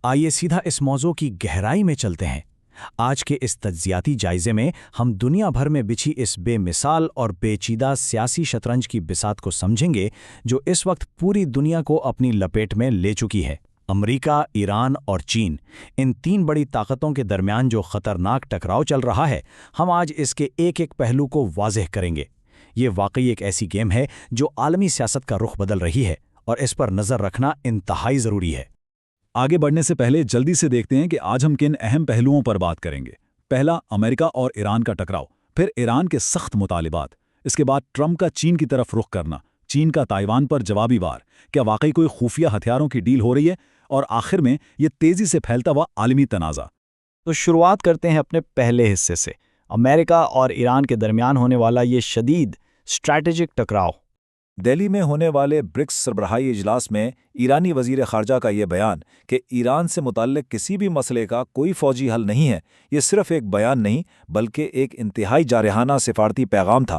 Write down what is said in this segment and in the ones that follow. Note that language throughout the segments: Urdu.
آئیے سیدھا اس موضوع کی گہرائی میں چلتے ہیں۔ آج کے اس تجزیاتی جائزے میں ہم دنیا بھر میں بچھی اس بے مثال اور پیچیدہ سیاسی شطرنج کی بساط کو سمجھیں گے جو اس وقت پوری دنیا کو اپنی لپیٹ میں لے چکی ہے۔ امریکہ، ایران اور چین، ان تین بڑی طاقتوں کے درمیان جو خطرناک ٹکراؤ چل رہا ہے، ہم آج اس کے ایک ایک پہلو کو واضح کریں گے۔ یہ واقعی ایک ایسی گیم ہے جو عالمی سیاست کا رخ بدل رہی ہے، اور اس پر نظر رکھنا انتہائی ضروری ہے۔ آگے بڑھنے سے پہلے جلدی سے دیکھتے ہیں کہ آج ہم کن اہم پہلوؤں پر بات کریں گے۔ پہلا، امریکہ اور ایران کا ٹکراؤ، پھر ایران کے سخت مطالبات، اس کے بعد ٹرمپ کا چین کی طرف رخ کرنا، چین کا تائیوان پر جوابی وار، کیا واقعی کوئی خفیہ ہتھیاروں کی ڈیل ہو رہی ہے، اور آخر میں یہ تیزی سے پھیلتا ہوا عالمی تنازع۔ تو شروعات کرتے ہیں اپنے پہلے حصے سے، امریکہ اور ایران کے درمیان ہونے والا یہ شدید اسٹریٹجک ٹکراؤ۔ دہلی میں ہونے والے برکس سربراہی اجلاس میں ایرانی وزیر خارجہ کا یہ بیان کہ ایران سے متعلق کسی بھی مسئلے کا کوئی فوجی حل نہیں ہے، یہ صرف ایک بیان نہیں بلکہ ایک انتہائی جارحانہ سفارتی پیغام تھا۔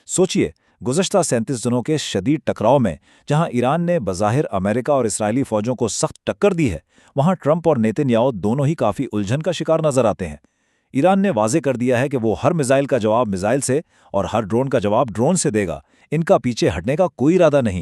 سوچئے، گزشتہ 37 دنوں کے شدید ٹکراؤ میں جہاں ایران نے بظاہر امریکہ اور اسرائیلی فوجوں کو سخت ٹکر دی ہے، وہاں ٹرمپ اور نیتن یاہو دونوں ہی کافی الجھن کا شکار نظر آتے ہیں۔ ایران نے واضح کر دیا ہے کہ وہ ہر میزائل کا جواب میزائل سے اور ہر ڈرون کا جواب ڈرون سے دے گا، ان کا پیچھے ہٹنے کا کوئی ارادہ نہیں۔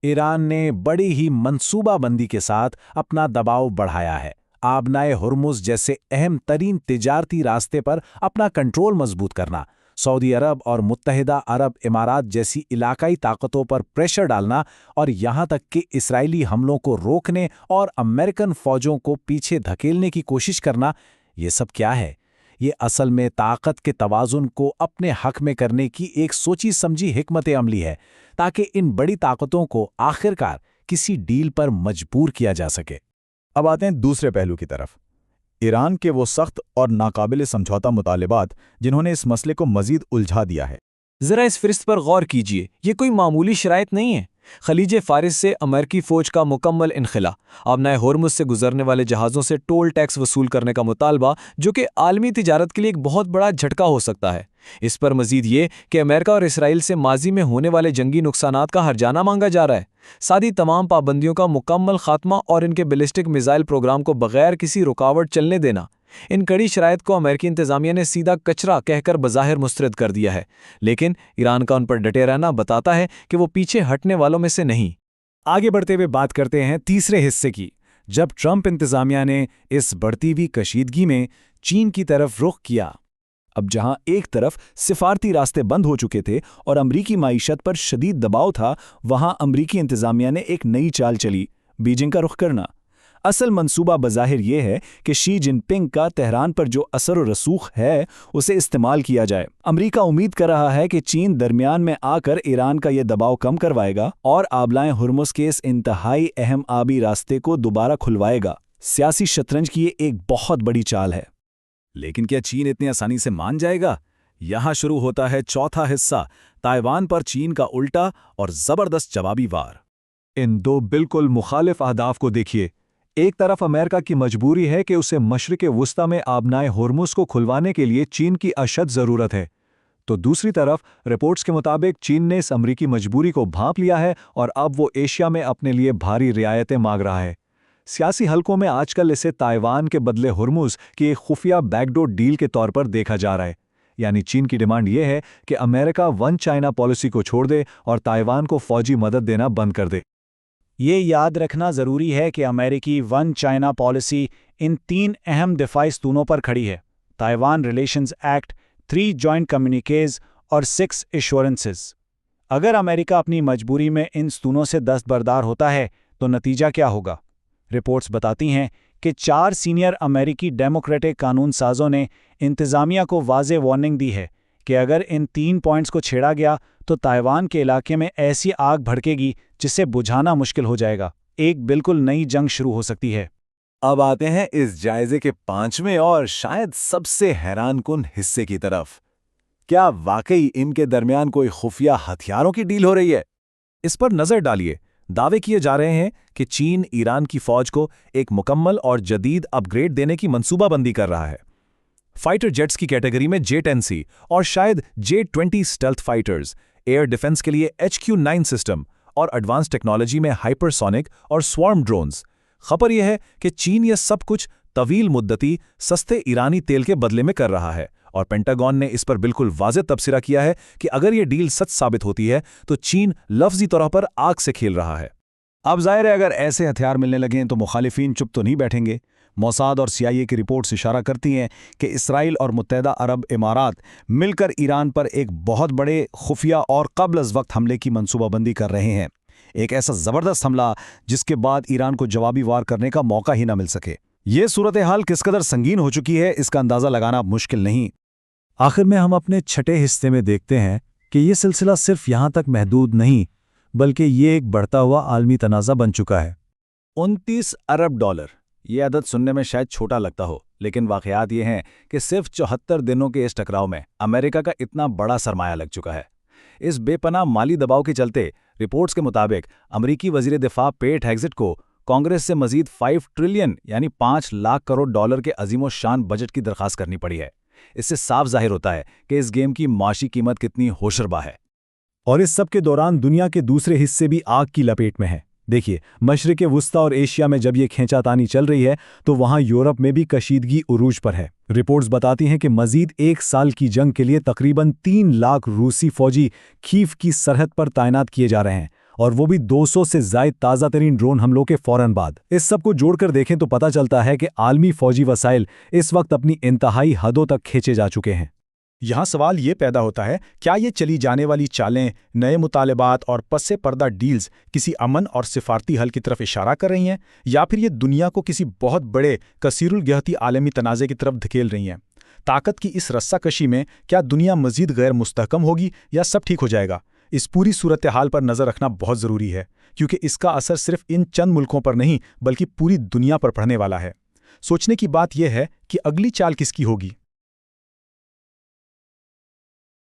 ایران نے بڑی ہی منصوبہ بندی کے ساتھ اپنا دباؤ بڑھایا ہے، آبنائے ہرمز جیسے اہم ترین تجارتی راستے پر اپنا کنٹرول مضبوط کرنا، سعودی عرب اور متحدہ عرب امارات جیسی علاقائی طاقتوں پر پریشر ڈالنا، اور یہاں تک کہ اسرائیلی حملوں کو روکنے اور امریکن فوجوں کو پیچھے دھکیلنے کی کوشش کرنا۔ یہ سب کیا ہے؟ یہ اصل میں طاقت کے توازن کو اپنے حق میں کرنے کی ایک سوچی سمجھی حکمت عملی ہے، تاکہ ان بڑی طاقتوں کو آخرکار کسی ڈیل پر مجبور کیا جا سکے۔ اب آتے ہیں دوسرے پہلو کی طرف، ایران کے وہ سخت اور ناقابل سمجھوتہ مطالبات جنہوں نے اس مسئلے کو مزید الجھا دیا ہے۔ ذرا اس فہرست پر غور کیجیے، یہ کوئی معمولی شرائط نہیں ہے۔ خلیج فارس سے امریکی فوج کا مکمل انخلا، آبنائے ہرمز سے گزرنے والے جہازوں سے ٹول ٹیکس وصول کرنے کا مطالبہ، جو کہ عالمی تجارت کے لیے ایک بہت بڑا جھٹکا ہو سکتا ہے۔ اس پر مزید یہ کہ امریکہ اور اسرائیل سے ماضی میں ہونے والے جنگی نقصانات کا ہرجانہ مانگا جا رہا ہے، ساتھ ہی تمام پابندیوں کا مکمل خاتمہ اور ان کے بیلسٹک میزائل پروگرام کو بغیر کسی رکاوٹ چلنے دینا۔ ان کڑی شرائط کو امریکی انتظامیہ نے سیدھا کچرا کہہ کر بظاہر مسترد کر دیا ہے، لیکن ایران کا ان پر ڈٹے رہنا بتاتا ہے کہ وہ پیچھے ہٹنے والوں میں سے نہیں۔ آگے بڑھتے ہوئے بات کرتے ہیں تیسرے حصے کی، جب ٹرمپ انتظامیہ نے اس بڑھتی ہوئی کشیدگی میں چین کی طرف رخ کیا۔ اب جہاں ایک طرف سفارتی راستے بند ہو چکے تھے اور امریکی معیشت پر شدید دباؤ تھا، وہاں امریکی انتظامیہ نے ایک نئی چال چلی، بیجنگ کا رخ کرنا۔ اصل منصوبہ بظاہر یہ ہے کہ شی جن پنگ کا تہران پر جو اثر و رسوخ ہے اسے استعمال کیا جائے۔ امریکہ امید کر رہا ہے کہ چین درمیان میں آ کر ایران کا یہ دباؤ کم کروائے گا اور آبلائیں ہرمز کے اس انتہائی اہم آبی راستے کو دوبارہ کھلوائے گا۔ سیاسی شطرنج کی یہ ایک بہت بڑی چال ہے۔ لیکن کیا چین اتنی آسانی سے مان جائے گا؟ یہاں شروع ہوتا ہے چوتھا حصہ، تائیوان پر چین کا الٹا اور زبردست جوابی وار۔ ان دو بالکل مخالف اہداف کو دیکھیے۔ ایک طرف امریکہ کی مجبوری ہے کہ اسے مشرق وسطی میں آبنائے ہرمز کو کھلوانے کے لیے چین کی اشد ضرورت ہے، تو دوسری طرف رپورٹس کے مطابق چین نے اس امریکی مجبوری کو بھانپ لیا ہے اور اب وہ ایشیا میں اپنے لیے بھاری رعایتیں مانگ رہا ہے۔ سیاسی حلقوں میں آج کل اسے تائیوان کے بدلے ہرمز کی ایک خفیہ بیک ڈور ڈیل کے طور پر دیکھا جا رہا ہے، یعنی چین کی ڈیمانڈ یہ ہے کہ امریکہ ون چائنا پالیسی کو چھوڑ دے اور تائیوان کو فوجی مدد دینا بند کر دے۔ یہ یاد رکھنا ضروری ہے کہ امریکی ون چائنا پالیسی ان تین اہم دفاعی ستونوں پر کھڑی ہے: تائیوان ریلیشنز ایکٹ، 3 جوائنٹ کمیونیکیز اور 6 ایشورنسز۔ اگر امریکہ اپنی مجبوری میں ان ستونوں سے دستبردار ہوتا ہے تو نتیجہ کیا ہوگا؟ رپورٹس بتاتی ہیں کہ 4 سینئر امریکی ڈیموکریٹک قانون سازوں نے انتظامیہ کو واضح وارننگ دی ہے کہ اگر ان 3 پوائنٹس کو چھیڑا گیا تو تائیوان کے علاقے میں ایسی آگ بھڑکے گی جسے بجھانا مشکل ہو جائے گا، ایک بالکل نئی جنگ شروع ہو سکتی ہے۔ اب آتے ہیں اس جائزے کے 5ویں اور شاید سب سے حیران کن حصے کی طرف۔ کیا واقعی ان کے درمیان کوئی خفیہ ہتھیاروں کی ڈیل ہو رہی ہے؟ اس پر نظر ڈالیے۔ دعوے کیے جا رہے ہیں کہ چین ایران کی فوج کو ایک مکمل اور جدید اپ گریڈ دینے کی منصوبہ بندی کر رہا ہے۔ فائٹر جیٹس کی کیٹیگری میں J-10C اور شاید J-20 stealth fighters, air defence کے لیے HQ-9 سسٹم اور ایڈوانس ٹیکنالوجی میں ہائپر سونک اور سوارم ڈرونز، خبر یہ ہے کہ چین یہ سب کچھ طویل مدتی سستے ایرانی تیل کے بدلے میں کر رہا ہے، اور پینٹاگون نے اس پر بالکل واضح تبصرہ کیا ہے کہ اگر یہ ڈیل سچ ثابت ہوتی ہے تو چین لفظی طور پر آگ سے کھیل رہا ہے۔ اب ظاہر ہے اگر ایسے ہتھیار ملنے لگیں تو مخالفین چپ تو نہیں بیٹھیں گے۔ موساد اور CIA کی رپورٹس اشارہ کرتی ہیں کہ اسرائیل اور متحدہ عرب امارات مل کر ایران پر ایک بہت بڑے خفیہ اور قبل از وقت حملے کی منصوبہ بندی کر رہے ہیں، ایک ایسا زبردست حملہ جس کے بعد ایران کو جوابی وار کرنے کا موقع ہی نہ مل سکے۔ یہ صورتحال کس قدر سنگین ہو چکی ہے اس کا اندازہ لگانا مشکل نہیں۔ آخر میں ہم اپنے چھٹے حصے میں دیکھتے ہیں کہ یہ سلسلہ صرف یہاں تک محدود نہیں بلکہ یہ ایک بڑھتا ہوا عالمی تنازع بن چکا ہے۔ 29 ارب ڈالر، یہ عدد سننے میں شاید چھوٹا لگتا ہو، لیکن واقعات یہ ہیں کہ صرف 74 دنوں کے اس ٹکراؤ میں امریکہ کا اتنا بڑا سرمایہ لگ چکا ہے۔ اس بے پناہ مالی دباؤ کے چلتے رپورٹس کے مطابق امریکی وزیر دفاع پیٹ ہیگزٹ کو کانگریس سے مزید 5 ٹریلین یعنی 5 لاکھ کروڑ ڈالر کے عظیم و شان بجٹ کی درخواست کرنی پڑی ہے۔ اس سے صاف ظاہر ہوتا ہے کہ اس گیم کی معاشی قیمت کتنی ہوشربا ہے۔ اور اس سب کے دوران دنیا کے دوسرے حصے بھی آگ کی لپیٹ میں ہیں۔ دیکھیے، مشرق وسطیٰ اور ایشیا میں جب یہ کھینچا تانی چل رہی ہے تو وہاں یورپ میں بھی کشیدگی عروج پر ہے۔ رپورٹس بتاتی ہیں کہ مزید 1 سال کی جنگ کے لیے تقریباً 3 لاکھ روسی فوجی کیف کی سرحد پر تعینات کیے جا رہے ہیں، اور وہ بھی 200 سے زائد تازہ ترین ڈرون حملوں کے فوراً بعد۔ اس سب کو جوڑ کر دیکھیں تو پتہ چلتا ہے کہ عالمی فوجی وسائل اس وقت اپنی انتہائی حدوں تک کھینچے جا چکے ہیں۔ یہاں سوال یہ پیدا ہوتا ہے، کیا یہ چلی جانے والی چالیں، نئے مطالبات اور پس پردہ ڈیلز کسی امن اور سفارتی حل کی طرف اشارہ کر رہی ہیں، یا پھر یہ دنیا کو کسی بہت بڑے کثیر الگہتی عالمی تنازع کی طرف دھکیل رہی ہیں؟ طاقت کی اس رسہ کشی میں کیا دنیا مزید غیر مستحکم ہوگی یا سب ٹھیک ہو جائے گا؟ اس پوری صورتحال پر نظر رکھنا بہت ضروری ہے، کیونکہ اس کا اثر صرف ان چند ملکوں پر نہیں بلکہ پوری دنیا پر پڑنے والا ہے۔ سوچنے کی بات یہ ہے کہ اگلی چال کس کی ہوگی؟